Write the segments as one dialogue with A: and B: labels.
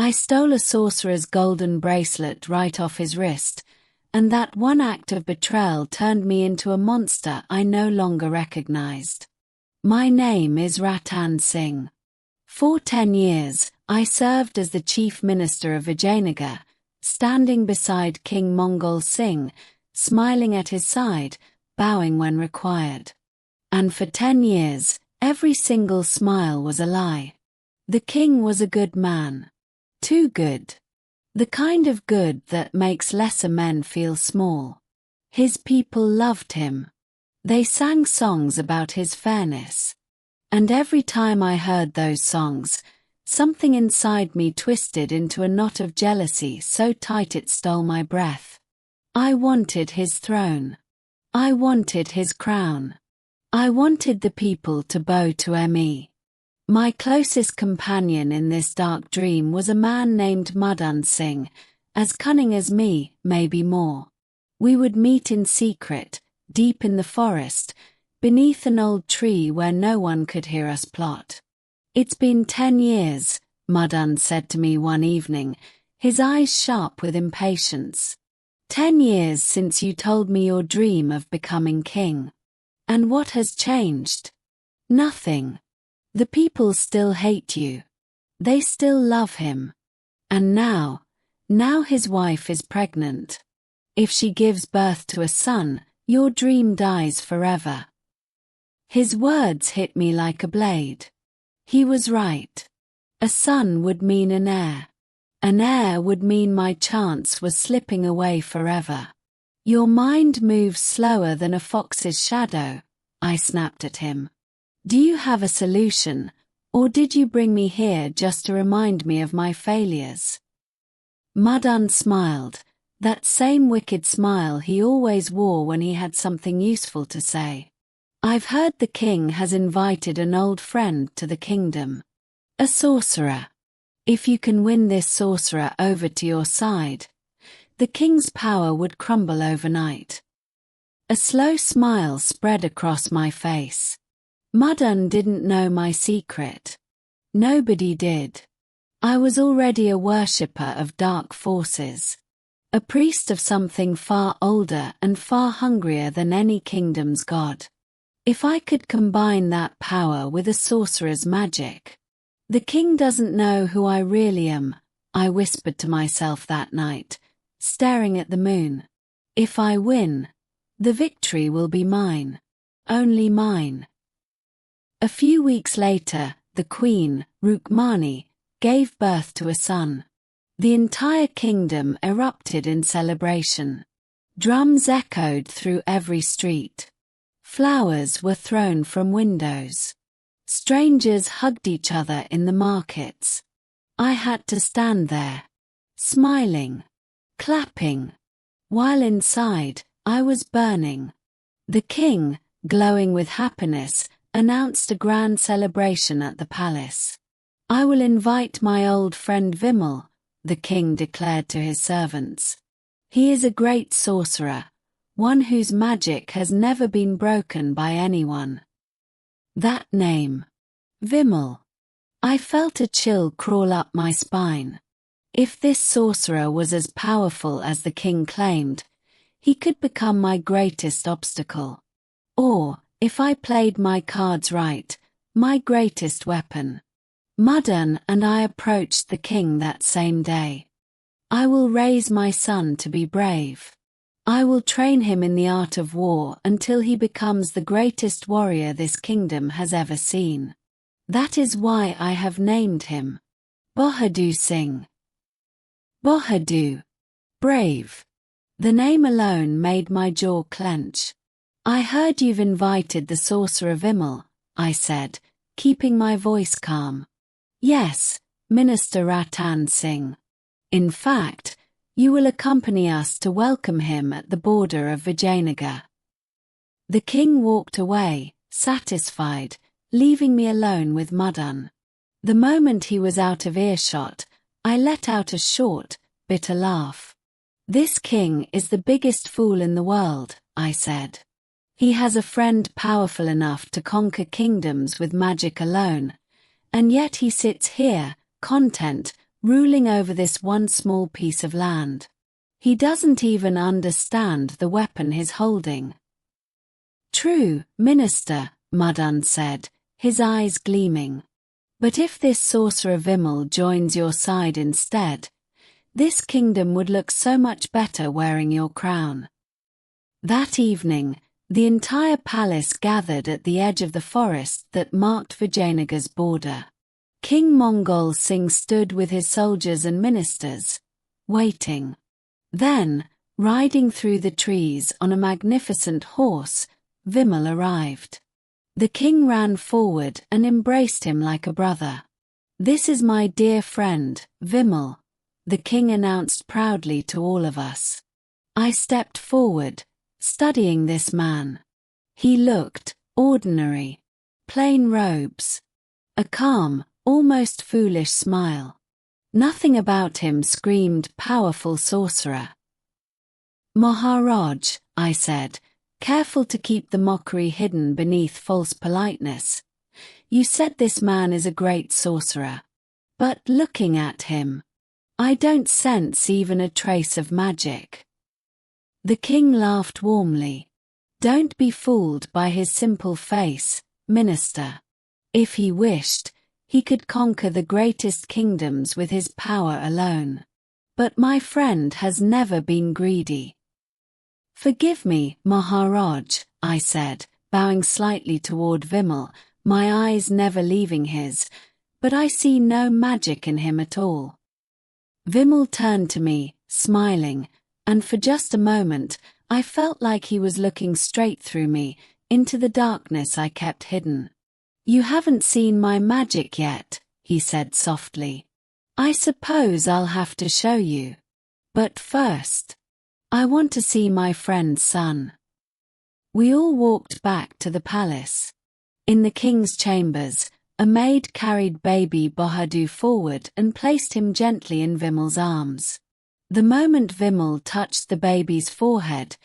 A: I stole a sorcerer's golden bracelet right off his wrist, and that one act of betrayal turned me into a monster I no longer recognized. My name is Ratan Singh. For 10 years, I served as the chief minister of Vijayanagar, standing beside King Mongol Singh, smiling at his side, bowing when required. And for 10 years, every single smile was a lie. The king was a good man. Too good. The kind of good that makes lesser men feel small. His people loved him. They sang songs about his fairness. And every time I heard those songs, something inside me twisted into a knot of jealousy so tight it stole my breath. I wanted his throne. I wanted his crown. I wanted the people to bow to me. My closest companion in this dark dream was a man named Madan Singh, as cunning as me, maybe more. We would meet in secret, deep in the forest, beneath an old tree where no one could hear us plot. "It's been 10 years, Madan said to me one evening, his eyes sharp with impatience. 10 years since you told me your dream of becoming king. And what has changed? Nothing. The people still hate you. They still love him. And now his wife is pregnant. If she gives birth to a son, your dream dies forever." His words hit me like a blade. He was right. A son would mean an heir. An heir would mean my chance was slipping away forever. "Your mind moves slower than a fox's shadow," I snapped at him. "Do you have a solution, or did you bring me here just to remind me of my failures?" Madan smiled, that same wicked smile he always wore when he had something useful to say. "I've heard the king has invited an old friend to the kingdom. A sorcerer. If you can win this sorcerer over to your side, the king's power would crumble overnight." A slow smile spread across my face. Madan didn't know my secret. Nobody did. I was already a worshipper of dark forces. A priest of something far older and far hungrier than any kingdom's god. If I could combine that power with a sorcerer's magic. "The king doesn't know who I really am," I whispered to myself that night, staring at the moon. "If I win, the victory will be mine. Only mine." A few weeks later, the queen, Rukmani, gave birth to a son. The entire kingdom erupted in celebration. Drums echoed through every street. Flowers were thrown from windows. Strangers hugged each other in the markets. I had to stand there, smiling, clapping, while inside, I was burning. The king, glowing with happiness, announced a grand celebration at the palace. "I will invite my old friend Vimal," the king declared to his servants. "He is a great sorcerer, one whose magic has never been broken by anyone." That name, Vimal. I felt a chill crawl up my spine. If this sorcerer was as powerful as the king claimed, he could become my greatest obstacle. Or, if I played my cards right, my greatest weapon. Madan and I approached the king that same day. "I will raise my son to be brave. I will train him in the art of war until he becomes the greatest warrior this kingdom has ever seen. That is why I have named him Bahadur Singh." Bahadur. Brave. The name alone made my jaw clench. "I heard you've invited the sorcerer Vimal," I said, keeping my voice calm. "Yes, Minister Ratan Singh. In fact, you will accompany us to welcome him at the border of Vijayanagar." The king walked away, satisfied, leaving me alone with Madan. The moment he was out of earshot, I let out a short, bitter laugh. "This king is the biggest fool in the world," I said. "He has a friend powerful enough to conquer kingdoms with magic alone, and yet he sits here, content, ruling over this one small piece of land. He doesn't even understand the weapon he's holding. True, Minister, Mudan said, his eyes gleaming. But if this sorcerer Vimal joins your side instead, this kingdom would look so much better wearing your crown. That evening, the entire palace gathered at the edge of the forest that marked Vijayanagara's border. King Mongol Singh stood with his soldiers and ministers, waiting. Then, riding through the trees on a magnificent horse, Vimal arrived. The king ran forward and embraced him like a brother. "This is my dear friend, Vimal," the king announced proudly to all of us. I stepped forward, studying this man. He looked ordinary. Plain robes. A calm, almost foolish smile. Nothing about him screamed powerful sorcerer. "Maharaj," I said, careful to keep the mockery hidden beneath false politeness. "You said this man is a great sorcerer. But looking at him, I don't sense even a trace of magic." The king laughed warmly. "Don't be fooled by his simple face, Minister. If he wished, he could conquer the greatest kingdoms with his power alone. But my friend has never been greedy." "Forgive me, Maharaj," I said, bowing slightly toward Vimal, my eyes never leaving his, "but I see no magic in him at all." Vimal turned to me, smiling, and for just a moment, I felt like he was looking straight through me, into the darkness I kept hidden. "You haven't seen my magic yet," he said softly. "I suppose I'll have to show you. But first, I want to see my friend's son." We all walked back to the palace. In the king's chambers, a maid carried baby Bahadur forward and placed him gently in Vimal's arms. The moment Vimal touched the baby's forehead,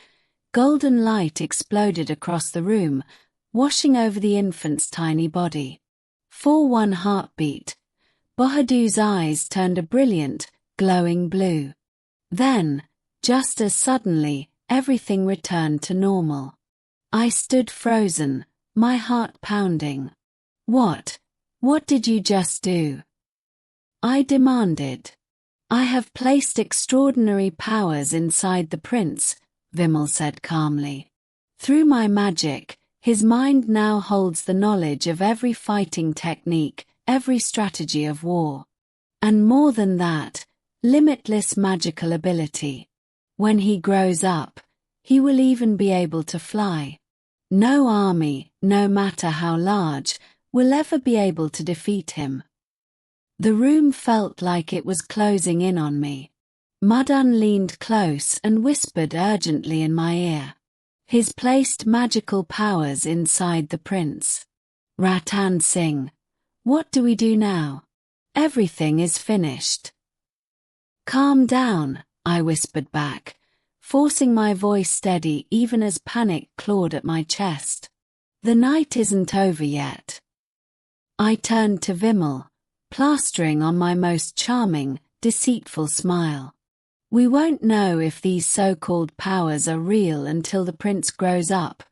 A: golden light exploded across the room, washing over the infant's tiny body. For one heartbeat, Bahadur's eyes turned a brilliant, glowing blue. Then, just as suddenly, everything returned to normal. I stood frozen, my heart pounding. What did you just do?" I demanded. "I have placed extraordinary powers inside the prince," Vimal said calmly. "Through my magic, his mind now holds the knowledge of every fighting technique, every strategy of war. And more than that, limitless magical ability. When he grows up, he will even be able to fly. No army, no matter how large, will ever be able to defeat him." The room felt like it was closing in on me. Madan leaned close and whispered urgently in my ear. "He's placed magical powers inside the prince. Ratan Singh, what do we do now? Everything is finished." "Calm down," I whispered back, forcing my voice steady even as panic clawed at my chest. "The night isn't over yet." I turned to Vimal, plastering on my most charming, deceitful smile. "We won't know if these so-called powers are real until the prince grows up,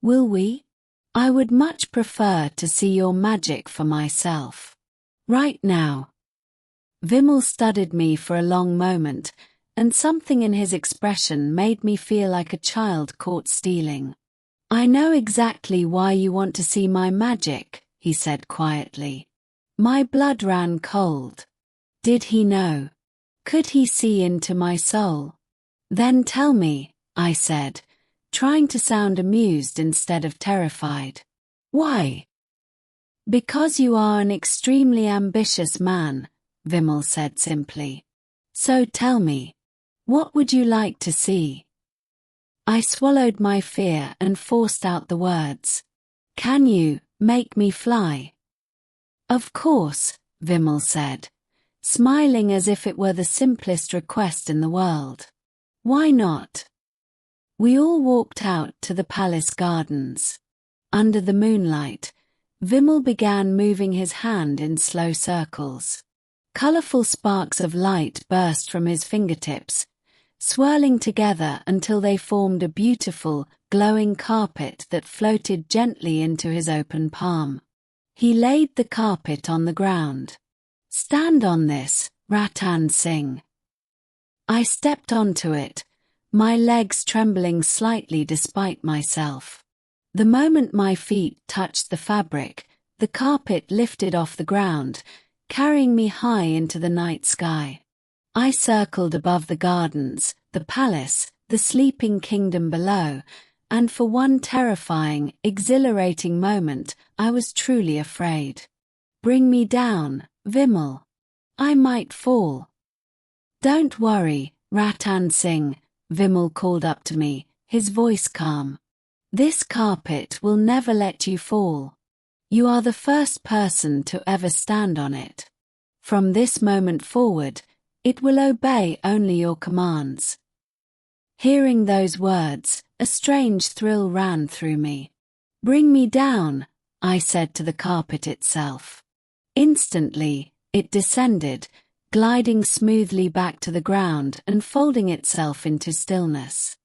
A: will we? I would much prefer to see your magic for myself. Right now." Vimal studied me for a long moment, and something in his expression made me feel like a child caught stealing. "I know exactly why you want to see my magic," he said quietly. My blood ran cold. Did he know? Could he see into my soul? "Then tell me," I said, trying to sound amused instead of terrified. "Why?" "Because you are an extremely ambitious man," Vimal said simply. "So tell me, what would you like to see?" I swallowed my fear and forced out the words. "Can you make me fly?" "Of course," Vimal said, smiling as if it were the simplest request in the world. "Why not?" We all walked out to the palace gardens. Under the moonlight, Vimal began moving his hand in slow circles. Colorful sparks of light burst from his fingertips, swirling together until they formed a beautiful, glowing carpet that floated gently into his open palm. He laid the carpet on the ground. "Stand on this, Ratan Singh." I stepped onto it, my legs trembling slightly despite myself. The moment my feet touched the fabric, the carpet lifted off the ground, carrying me high into the night sky. I circled above the gardens, the palace, the sleeping kingdom below, and for one terrifying, exhilarating moment, I was truly afraid. "Bring me down, Vimal. I might fall." "Don't worry, Ratan Singh," Vimal called up to me, his voice calm. "This carpet will never let you fall. You are the first person to ever stand on it. From this moment forward, it will obey only your commands." Hearing those words, a strange thrill ran through me. "Bring me down," I said to the carpet itself. Instantly, it descended, gliding smoothly back to the ground and folding itself into stillness.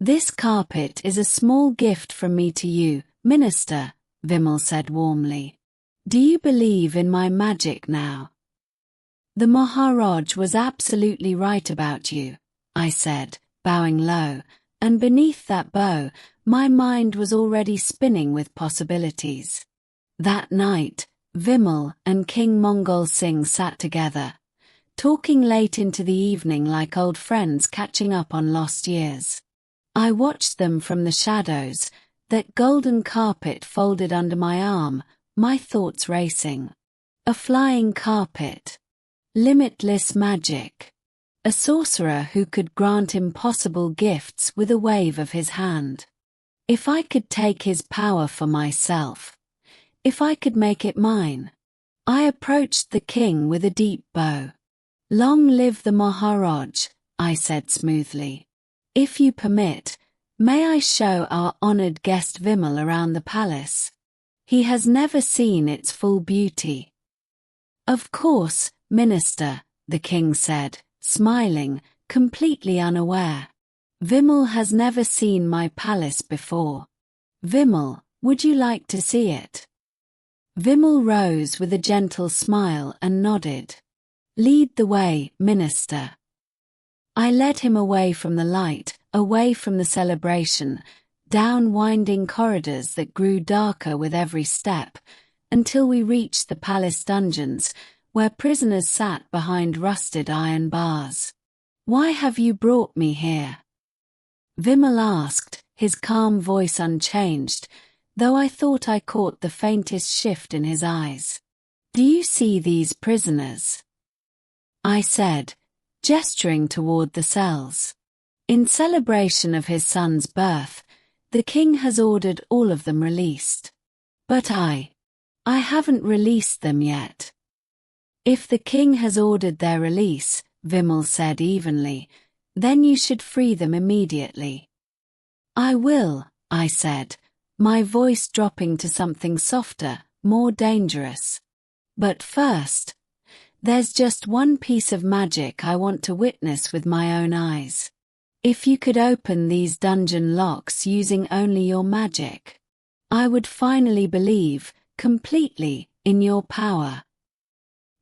A: "This carpet is a small gift from me to you, Minister," Vimal said warmly. "Do you believe in my magic now?" "The Maharaj was absolutely right about you," I said, bowing low, and beneath that bow, my mind was already spinning with possibilities. That night, Vimal and King Mongol Singh sat together, talking late into the evening like old friends catching up on lost years. I watched them from the shadows, that golden carpet folded under my arm, my thoughts racing. A flying carpet. Limitless magic. A sorcerer who could grant impossible gifts with a wave of his hand. If I could take his power for myself. If I could make it mine. I approached the king with a deep bow. "Long live the Maharaj," I said smoothly. "If you permit, may I show our honored guest Vimal around the palace? He has never seen its full beauty." "Of course, Minister," the king said, smiling, completely unaware. "Vimal has never seen my palace before. Vimal, would you like to see it?" Vimal rose with a gentle smile and nodded. "Lead the way, Minister." I led him away from the light, away from the celebration, down winding corridors that grew darker with every step, until we reached the palace dungeons, where prisoners sat behind rusted iron bars. "Why have you brought me here?" Vimal asked, his calm voice unchanged, though I thought I caught the faintest shift in his eyes. "Do you see these prisoners?" I said, gesturing toward the cells. "In celebration of his son's birth, the king has ordered all of them released. But I haven't released them yet." "If the king has ordered their release," Vimal said evenly, "then you should free them immediately." "I will," I said, my voice dropping to something softer, more dangerous. "But first, there's just one piece of magic I want to witness with my own eyes. If you could open these dungeon locks using only your magic, I would finally believe, completely, in your power."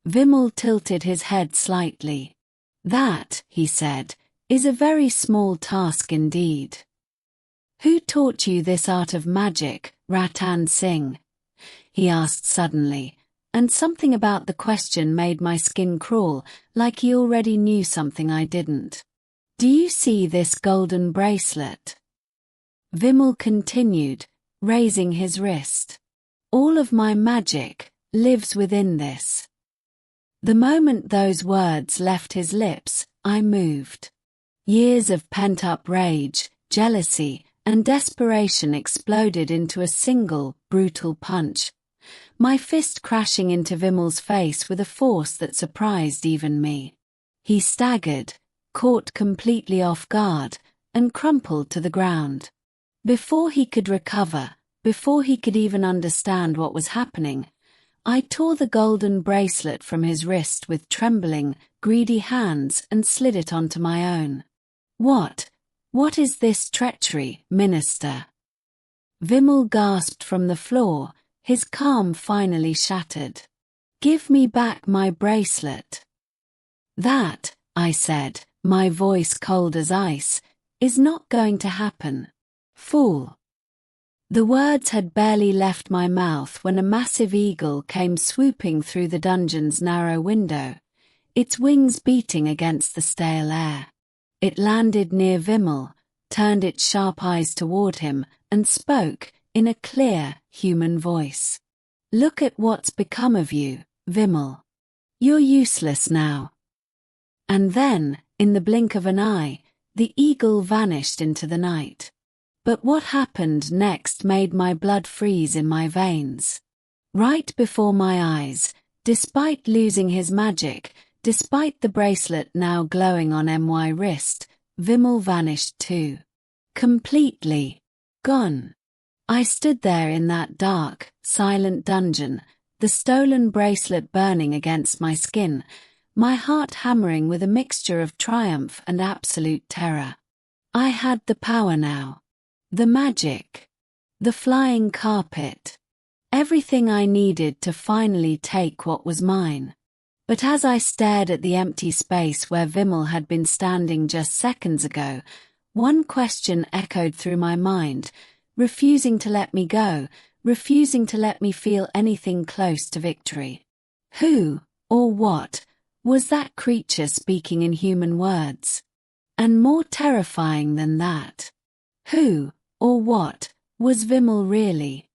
A: Vimal tilted his head slightly. "That," he said, "is a very small task indeed." "Who taught you this art of magic, Ratan Singh?" he asked suddenly, and something about the question made my skin crawl, like he already knew something I didn't. "Do you see this golden bracelet?" Vimal continued, raising his wrist. "All of my magic lives within this." The moment those words left his lips, I moved. Years of pent-up rage, jealousy, and desperation exploded into a single, brutal punch, my fist crashing into Vimal's face with a force that surprised even me. He staggered, caught completely off guard, and crumpled to the ground. Before he could recover, before he could even understand what was happening, I tore the golden bracelet from his wrist with trembling, greedy hands and slid it onto my own. What is this treachery, Minister? Vimal gasped from the floor, his calm finally shattered. Give me back my bracelet. That, I said, my voice cold as ice, is not going to happen. Fool. The words had barely left my mouth when a massive eagle came swooping through the dungeon's narrow window, its wings beating against the stale air. It landed near Vimal, turned its sharp eyes toward him, and spoke, in a clear, human voice. Look at what's become of you, Vimal. You're useless now. And then, in the blink of an eye, the eagle vanished into the night. But what happened next made my blood freeze in my veins. Right before my eyes, despite losing his magic, despite the bracelet now glowing on my wrist, Vimal vanished too. Completely. Gone. I stood there in that dark, silent dungeon, the stolen bracelet burning against my skin, my heart hammering with a mixture of triumph and absolute terror. I had the power now. The magic. The flying carpet. Everything I needed to finally take what was mine. But as I stared at the empty space where Vimal had been standing just seconds ago, one question echoed through my mind, refusing to let me go, refusing to let me feel anything close to victory. Who, or what, was that creature speaking in human words? And more terrifying than that, who, or what, was Vimal really?